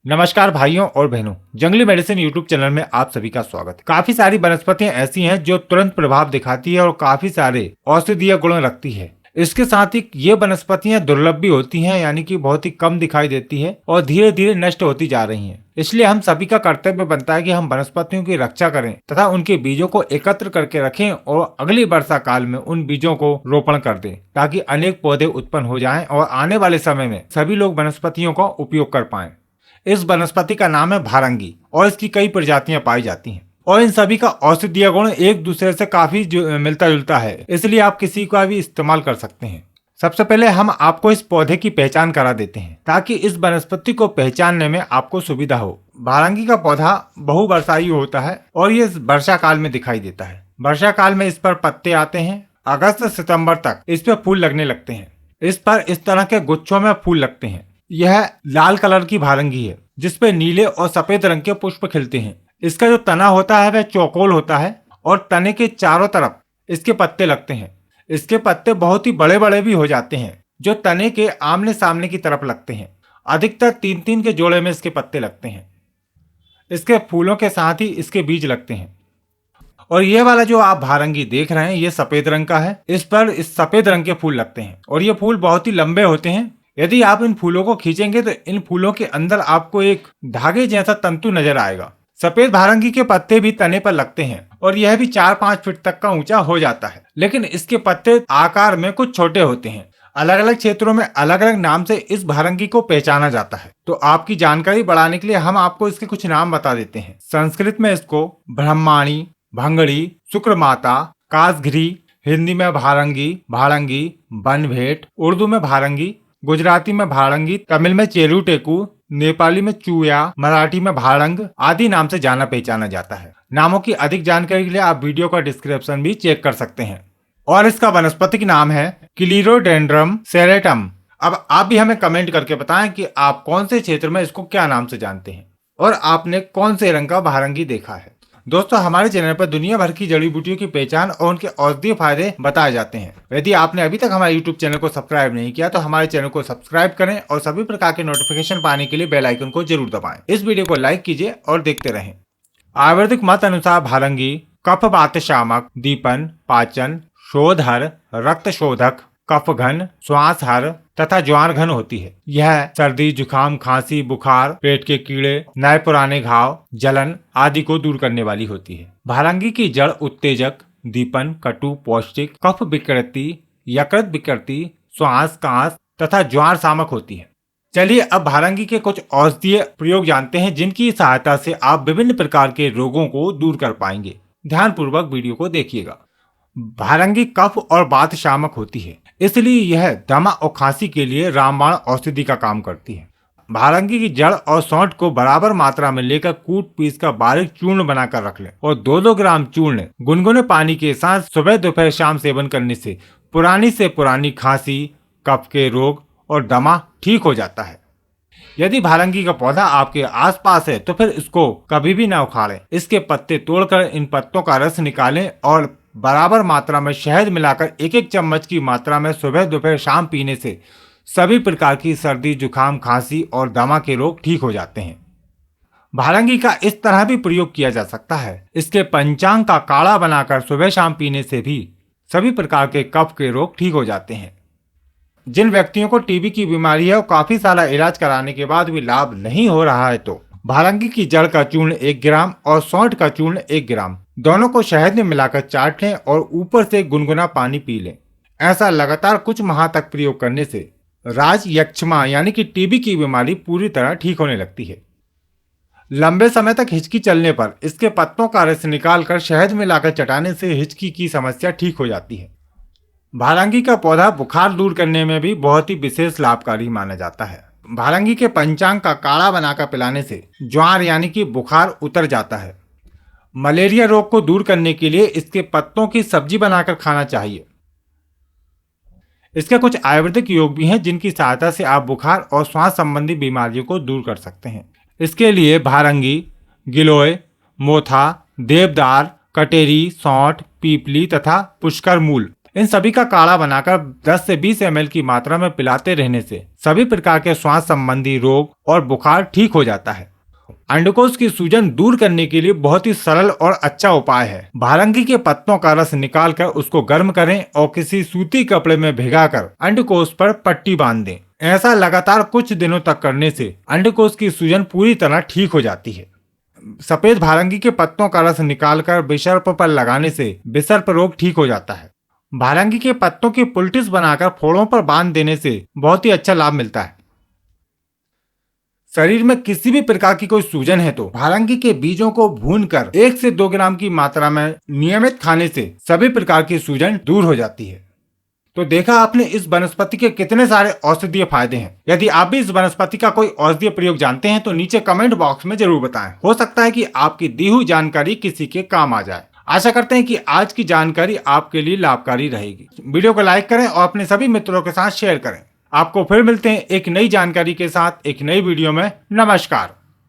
नमस्कार भाइयों और बहनों, जंगली मेडिसिन यूट्यूब चैनल में आप सभी का स्वागत है। काफी सारी वनस्पतियां ऐसी हैं जो तुरंत प्रभाव दिखाती है और काफी सारे औषधीय गुण रखती है। इसके साथ ही ये वनस्पतियां दुर्लभ भी होती हैं, यानी कि बहुत ही कम दिखाई देती है और धीरे धीरे नष्ट होती जा रही हैं। इसलिए हम सभी का कर्तव्य बनता है कि हम वनस्पतियों की रक्षा करें तथा उनके बीजों को एकत्र करके रखें और अगली वर्षा काल में उन बीजों को रोपण कर दें, ताकि अनेक पौधे उत्पन्न हो जाएं और आने वाले समय में सभी लोग वनस्पतियों का उपयोग कर पाएं। इस वनस्पति का नाम है भारंगी और इसकी कई प्रजातियां पाई जाती हैं और इन सभी का औषधीय गुण एक दूसरे से काफी मिलता जुलता है, इसलिए आप किसी का भी इस्तेमाल कर सकते हैं। सबसे पहले हम आपको इस पौधे की पहचान करा देते हैं ताकि इस वनस्पति को पहचानने में आपको सुविधा हो। भारंगी का पौधा बहुवर्षायु होता है और ये वर्षा काल में दिखाई देता है। वर्षा काल में इस पर पत्ते आते हैं। अगस्त से सितंबर तक इस पर फूल लगने लगते हैं। इस पर इस तरह के गुच्छों में फूल लगते हैं। यह लाल कलर की भारंगी है जिसपे नीले और सफेद रंग के पुष्प खिलते हैं। इसका जो तना होता है वह चौकोर होता है और तने के चारों तरफ इसके पत्ते लगते हैं। इसके पत्ते बहुत ही बड़े बड़े भी हो जाते हैं जो तने के आमने सामने की तरफ लगते हैं। अधिकतर 3-3 के जोड़े में इसके पत्ते लगते हैं। इसके फूलों के साथ ही इसके बीज लगते हैं। और ये वाला जो आप भारंगी देख रहे हैं ये सफेद रंग का है। इस पर इस सफेद रंग के फूल लगते हैं और ये फूल बहुत ही लंबे होते हैं। यदि आप इन फूलों को खींचेंगे तो इन फूलों के अंदर आपको एक धागे जैसा तंतु नजर आएगा। सफेद भारंगी के पत्ते भी तने पर लगते हैं और यह भी 4-5 फीट तक का ऊंचा हो जाता है, लेकिन इसके पत्ते आकार में कुछ छोटे होते हैं। अलग अलग क्षेत्रों में अलग अलग नाम से इस भारंगी को पहचाना जाता है। तो आपकी जानकारी बढ़ाने के लिए हम आपको इसके कुछ नाम बता देते हैं। संस्कृत में इसको ब्रह्माणी, भंगड़ी, शुक्रमाता, कासघरी, हिंदी में भारंगी, भाड़ंगी, बनभेट, उर्दू में भारंगी, गुजराती में भाड़ंगी, तमिल में चेरुटेकू, नेपाली में चूया, मराठी में भाड़ंग आदि नाम से जाना पहचाना जाता है। नामों की अधिक जानकारी के लिए आप वीडियो का डिस्क्रिप्शन भी चेक कर सकते हैं। और इसका वानस्पतिक नाम है क्लीरोडेंड्रम सेरेटम। अब आप भी हमें कमेंट करके बताएं कि आप कौन से क्षेत्र में इसको क्या नाम से जानते हैं और आपने कौन से रंग का भारंगी देखा है। दोस्तों, हमारे चैनल पर दुनिया भर की जड़ी बूटियों की पहचान और उनके औषधीय फायदे बताए जाते हैं। यदि आपने अभी तक हमारे YouTube चैनल को सब्सक्राइब नहीं किया तो हमारे चैनल को सब्सक्राइब करें और सभी प्रकार के नोटिफिकेशन पाने के लिए बेल आइकन को जरूर दबाएं। इस वीडियो को लाइक कीजिए और देखते रहें। आयुर्वेदिक मत अनुसार भारंगी कफ वात शामक, दीपन, पाचन, शोधहर, रक्त शोधक, कफघन, श्वासहर तथा ज्वारघन होती है। यह सर्दी, जुकाम, खांसी, बुखार, पेट के कीड़े, नए पुराने घाव, जलन आदि को दूर करने वाली होती है। भारंगी की जड़ उत्तेजक, दीपन, कटु, पौष्टिक, कफ विकृति, यकृत विकृति, श्वास, कांस तथा ज्वार शामक होती है। चलिए अब भारंगी के कुछ औषधीय प्रयोग जानते हैं जिनकी सहायता से आप विभिन्न प्रकार के रोगों को दूर कर पाएंगे। ध्यान पूर्वक वीडियो को देखिएगा। भारंगी कफ और वात शामक होती है, इसलिए यह दमा और खांसी के लिए रामबाण औषधि का काम करती है। भारंगी की जड़ और सौंठ को बराबर मात्रा में लेकर कूट पीस कर बारीक चूर्ण बनाकर रख लें और 2-2 ग्राम चूर्ण गुनगुने पानी के साथ सुबह दोपहर शाम सेवन करने से पुरानी से पुरानी खांसी, कफ के रोग और दमा ठीक हो जाता है। यदि भारंगी का पौधा आपके आसपास है तो फिर इसको कभी भी न उखाड़ें। इसके पत्ते तोड़कर इन पत्तों का रस निकालें और बराबर मात्रा में शहद मिलाकर 1-1 चम्मच की मात्रा में सुबह दोपहर शाम पीने से सभी प्रकार की सर्दी, जुकाम, खांसी और दमा के रोग ठीक हो जाते हैं। भारंगी का इस तरह भी प्रयोग किया जा सकता है। इसके पंचांग का काढ़ा बनाकर सुबह शाम पीने से भी सभी प्रकार के कफ के रोग ठीक हो जाते हैं। जिन व्यक्तियों को टीबी की बीमारी है और काफी सारा इलाज कराने के बाद भी लाभ नहीं हो रहा है तो भारंगी की जड़ का चूर्ण 1 ग्राम और सौंठ का चूर्ण 1 ग्राम दोनों को शहद में मिलाकर चाट लें और ऊपर से गुनगुना पानी पी लें। ऐसा लगातार कुछ माह तक प्रयोग करने से राज यक्षमा यानी कि टीबी की बीमारी पूरी तरह ठीक होने लगती है। लंबे समय तक हिचकी चलने पर इसके पत्तों का रस निकालकर शहद में लाकर चटाने से हिचकी की समस्या ठीक हो जाती है। भारंगी का पौधा बुखार दूर करने में भी बहुत ही विशेष लाभकारी माना जाता है। भारंगी के पंचांग का काढ़ा बनाकर पिलाने से ज्वार यानी कि बुखार उतर जाता है। मलेरिया रोग को दूर करने के लिए इसके पत्तों की सब्जी बनाकर खाना चाहिए। इसके कुछ आयुर्वेदिक योग भी हैं जिनकी सहायता से आप बुखार और श्वास संबंधी बीमारियों को दूर कर सकते हैं। इसके लिए भारंगी, गिलोय, मोथा, देवदार, कटेरी, सौंठ, पीपली तथा पुष्कर मूल इन सभी का काढ़ा बनाकर 10 से 20 ml की मात्रा में पिलाते रहने से सभी प्रकार के श्वास संबंधी रोग और बुखार ठीक हो जाता है। अंडकोश की सूजन दूर करने के लिए बहुत ही सरल और अच्छा उपाय है। भारंगी के पत्तों का रस निकालकर उसको गर्म करें और किसी सूती कपड़े में भिगाकर अंडकोश पर पट्टी बांध दें। ऐसा लगातार कुछ दिनों तक करने से अंडकोश की सूजन पूरी तरह ठीक हो जाती है। सफेद भारंगी के पत्तों का रस निकालकर विसर्प पर लगाने से विसर्प रोग ठीक हो जाता है। भारंगी के पत्तों की पुलटिस बनाकर फोड़ों पर बांध देने से बहुत ही अच्छा लाभ मिलता है। शरीर में किसी भी प्रकार की कोई सूजन है तो भारंगी के बीजों को भूनकर 1 से 2 ग्राम की मात्रा में नियमित खाने से सभी प्रकार की सूजन दूर हो जाती है। तो देखा आपने इस वनस्पति के कितने सारे औषधीय फायदे हैं। यदि आप भी इस वनस्पति का कोई औषधीय प्रयोग जानते हैं तो नीचे कमेंट बॉक्स में जरूर बताएं। हो सकता है कि आपकी दी हुई जानकारी किसी के काम आ जाए। आशा करते हैं कि आज की जानकारी आपके लिए लाभकारी रहेगी। वीडियो को लाइक करें और अपने सभी मित्रों के साथ शेयर करें। आपको फिर मिलते हैं एक नई जानकारी के साथ एक नई वीडियो में। नमस्कार।